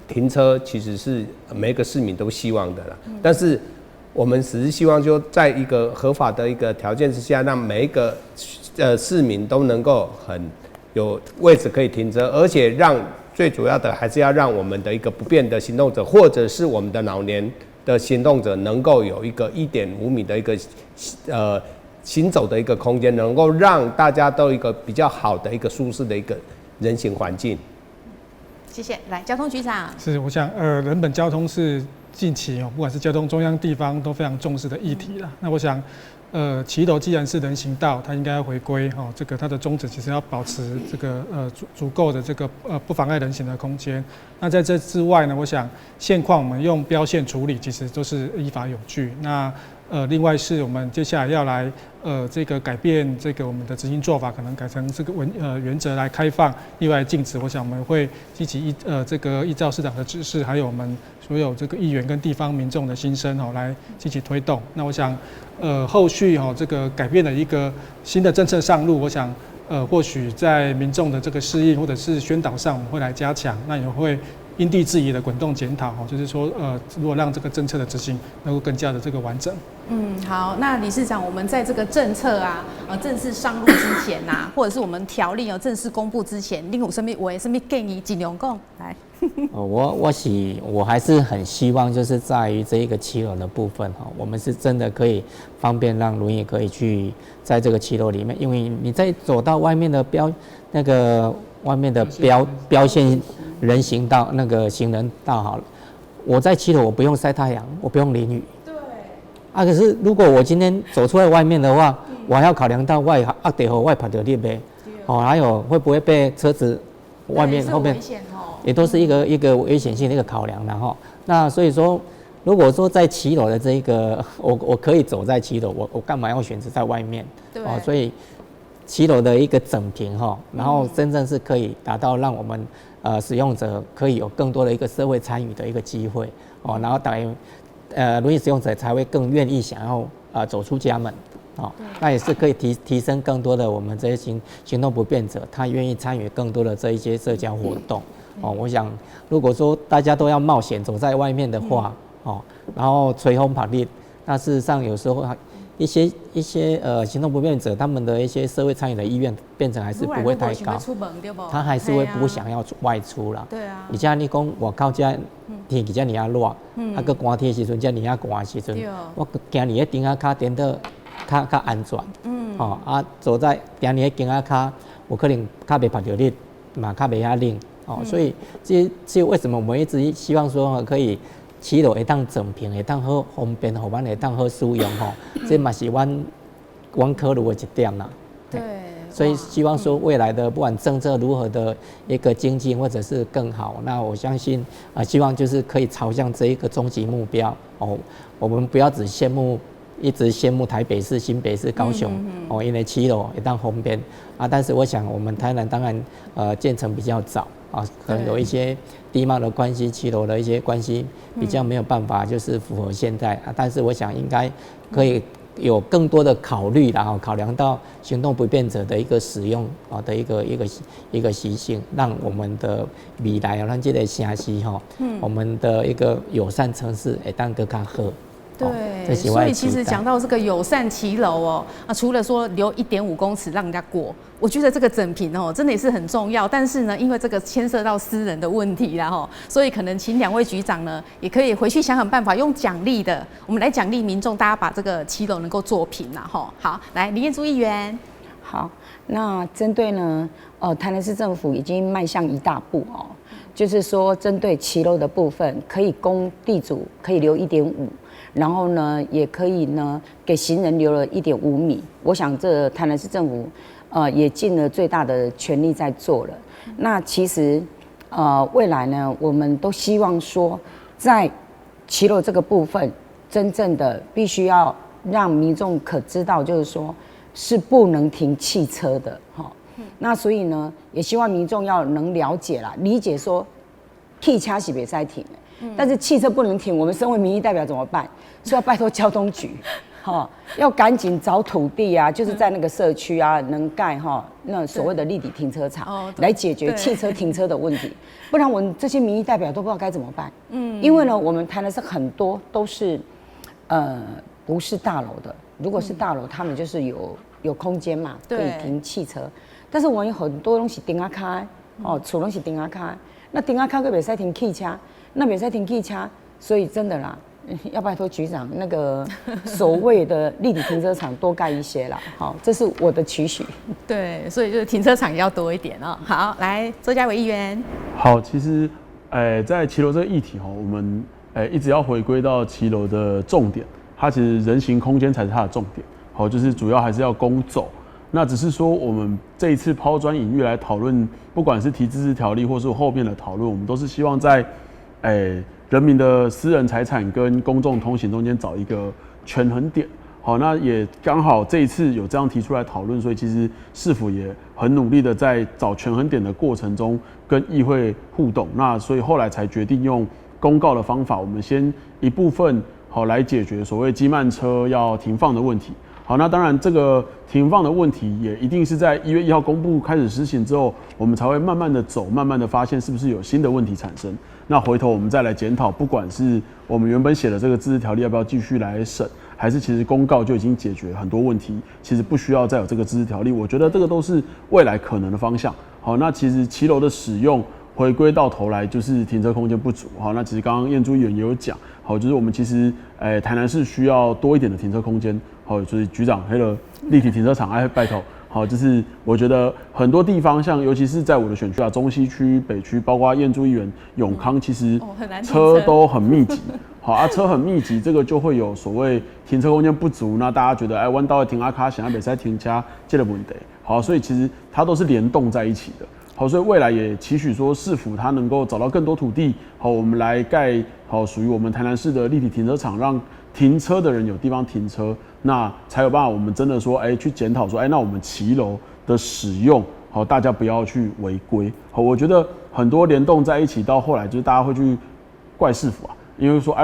停车，其实是每个市民都希望的啦。但是我们只是希望就在一个合法的一个条件之下，让每一个市民都能够很有位置可以停车，而且让最主要的还是要让我们的一个不便的行动者，或者是我们的老年的行动者，能够有一个1.5米的一个行走的一个空间，能够让大家都有一个比较好的一个舒适的一个人行环境。谢谢。来，交通局长。是，我想人本交通是近期不管是交通中央地方都非常重视的议题啦。那我想，骑楼既然是人行道，它应该要回归这个它的宗旨其实要保持这个足够的这个不妨碍人行的空间。那在这之外呢，我想现况我们用标线处理，其实都是依法有据。那另外是我们接下来要来这个改变这个我们的执行做法，可能改成这个原则来开放，例外禁止。我想我们会积极这个依照市长的指示，还有我们所有这个议员跟地方民众的心声来积极推动。那我想后续这个改变的一个新的政策上路，我想或许在民众的这个适应或者是宣导上，我们会来加强，那也会因地制宜的滚动检讨，就是说如果让这个政策的执行能够更加的这个完整。好，那理事长，我们在这个政策正式上路之前或者是我们条例正式公布之前，你有什么建议尽量讲来？我还是很希望就是在于这一个骑楼的部分我们是真的可以方便让轮椅可以去在这个骑楼里面，因为你在走到外面的标线人行道那个行人道好了，我在骑楼我不用晒太阳，我不用淋雨。对。可是如果我今天走出来外面的话，我还要考量到外地和外跑的列呗，还有会不会被车子外面后面也都是一个危险性的一个考量的那所以说，如果说在骑楼的这一个，我可以走在骑楼，我干嘛要选择在外面？对。所以骑楼的一个整平然后真正是可以达到让我们使用者可以有更多的一个社会参与的一个机会然后等于轮椅使用者才会更愿意想要走出家门那也是可以提升更多的我们这些行动不便者，他愿意参与更多的这一些社交活动我想如果说大家都要冒险走在外面的话然后吹风跑力，那事实上有时候一些行动不便者，他们的一些社会参与的意愿变成还是不会太高，他还是会不想要外出啦。对啊。而且你讲外口这天气这么热，个寒天的时阵这么寒的时阵，我今年顶下卡点到较安全。走在今年顶下卡，我可能较袂晒到日，嘛较袂遐冷。所以这为什么我们一直希望说可以。骑楼会当整平，会当好方便，互咱会当好使用这嘛是阮考虑的一点啦。对，所以希望说未来的不管政策如何的一个精进或者是更好，那我相信希望就是可以朝向这一个终极目标哦。我们不要只一直羡慕台北市、新北市、高雄哦，因为7楼也当方便啊。但是我想我们台南当然建成比较早啊，可能有一些地貌的关系、7楼的一些关系比较没有办法就是符合现在啊。但是我想应该可以有更多的考虑，然后考量到行动不便者的一个使用啊的一个习性，让我们的未来让这个城市哈，我们的一个友善城市会当更加好。对，所以其实讲到这个友善骑楼哦，除了说留1.5公尺让人家过，我觉得这个整平哦，真的也是很重要。但是呢，因为这个牵涉到私人的问题啦哈，所以可能请2位局长呢，也可以回去想想办法，用奖励的，我们来奖励民众，大家把这个骑楼能够做平啦哈。好，来林彦珠议员。好，那针对呢，台南市政府已经迈向一大步哦，就是说针对骑楼的部分，可以供地主可以留1.5。然后呢，也可以呢给行人留了1.5米。我想这台南市政府也尽了最大的全力在做了。那其实未来呢，我们都希望说，在骑楼这个部分，真正的必须要让民众可知道，就是说是不能停汽车的哈。那所以呢，也希望民众要能了解啦，理解说，汽车是袂使停的。但是汽车不能停，我们身为民意代表怎么办？所以要拜托交通局，要赶紧找土地啊，就是在那个社区啊，能盖那所谓的立体停车场，来解决汽车停车的问题。不然我们这些民意代表都不知道该怎么办。因为呢，我们台南市很多都是不是大楼的，如果是大楼，他们就是有空间嘛，可以停汽车。但是我们有很多东西停啊开，厝东西停啊开，那停啊开个袂使停汽车。那袂使停汽车，所以真的啦，要拜托局长那个所谓的立体停车场多盖一些啦。好，这是我的期许。对，所以就是停车场也要多一点哦。好，来周家伟议员。好，其实，在骑楼这个议题我们一直要回归到骑楼的重点，它其实人行空间才是它的重点。好，就是主要还是要供走。那只是说，我们这一次抛砖引玉来讨论，不管是提自治条例，或是后面的讨论，我们都是希望在人民的私人财产跟公众通行中间找一个权衡点。好，那也刚好这一次有这样提出来讨论，所以其实市府也很努力的在找权衡点的过程中跟议会互动。那所以后来才决定用公告的方法，我们先一部分来解决所谓机慢车要停放的问题。好，那当然这个停放的问题也一定是在1月1号公布开始施行之后，我们才会慢慢的走，慢慢的发现是不是有新的问题产生。那回头我们再来检讨，不管是我们原本写的这个自治条例要不要继续来审，还是其实公告就已经解决很多问题，其实不需要再有这个自治条例。我觉得这个都是未来可能的方向。好，那其实骑楼的使用回归到头来就是停车空间不足。好，那其实刚刚彦珠议员也有讲，好，就是我们其实台南市需要多一点的停车空间。好，所以局长那个立体停车场拜托。好，就是我觉得很多地方，像尤其是在我的选区中西区、北区，包括彦珠议员、永康，其实车都很密集。好车很密集，这个就会有所谓停车空间不足，那大家觉得弯道停卡，想要北塞停车这个问题。好，所以其实它都是联动在一起的。好，所以未来也期许说市府它能够找到更多土地，好，我们来盖属于我们台南市的立体停车场，让停车的人有地方停车，那才有办法我们真的说，去检讨说，那我们骑楼的使用，好，大家不要去违规。好，我觉得很多联动在一起，到后来就是大家会去怪市府啊，因为说，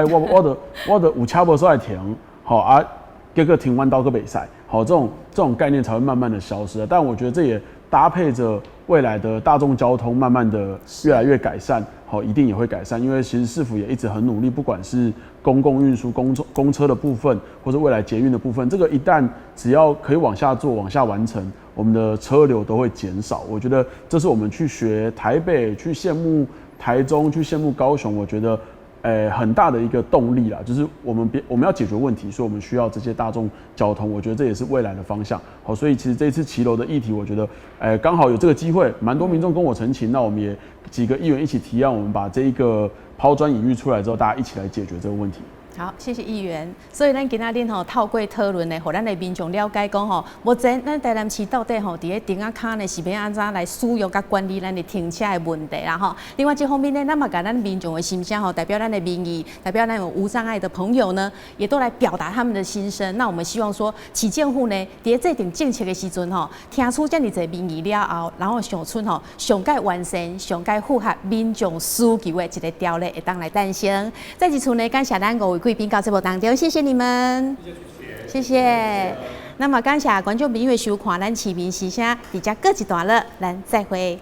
我的有车无所在停，好啊，结果停弯道个北塞，好，这种概念才会慢慢的消失。但我觉得这也搭配着未来的大众交通慢慢的越来越改善，好，一定也会改善，因为其实市府也一直很努力，不管是公共运输、公车的部分，或是未来捷运的部分，这个一旦只要可以往下做、往下完成，我们的车流都会减少。我觉得这是我们去学台北、去羡慕台中、去羡慕高雄，我觉得很大的一个动力啦，就是我们要解决问题，所以我们需要这些大众交通，我觉得这也是未来的方向。好，所以其实这次骑楼的议题，我觉得刚好有这个机会，蛮多民众跟我陈情，那我们也几个议员一起提案，我们把这一个抛砖引玉出来之后，大家一起来解决这个问题。好，谢谢议员。所以咱今仔日吼透过讨论呢，互咱的民众了解讲吼，目前咱台南市到底吼伫个顶仔骹呢是要安怎来使用甲管理咱的停车的问题啦吼。另外这方面呢，咱嘛甲咱民众的心声吼，代表咱的民意，代表咱有无障碍的朋友呢，也都来表达他们的心声。那我们希望说，市政府呢，伫个制定政策的时阵吼，听出这么侪民意了后，然后想出吼上界完善、上界符合民众需求的一个条例，会当来诞生。再一次呢，感谢咱5位贵宾到节目当中，谢谢你们，谢谢。那么感谢观众朋友收看咱市民时声，伫遮过一段了，咱再会。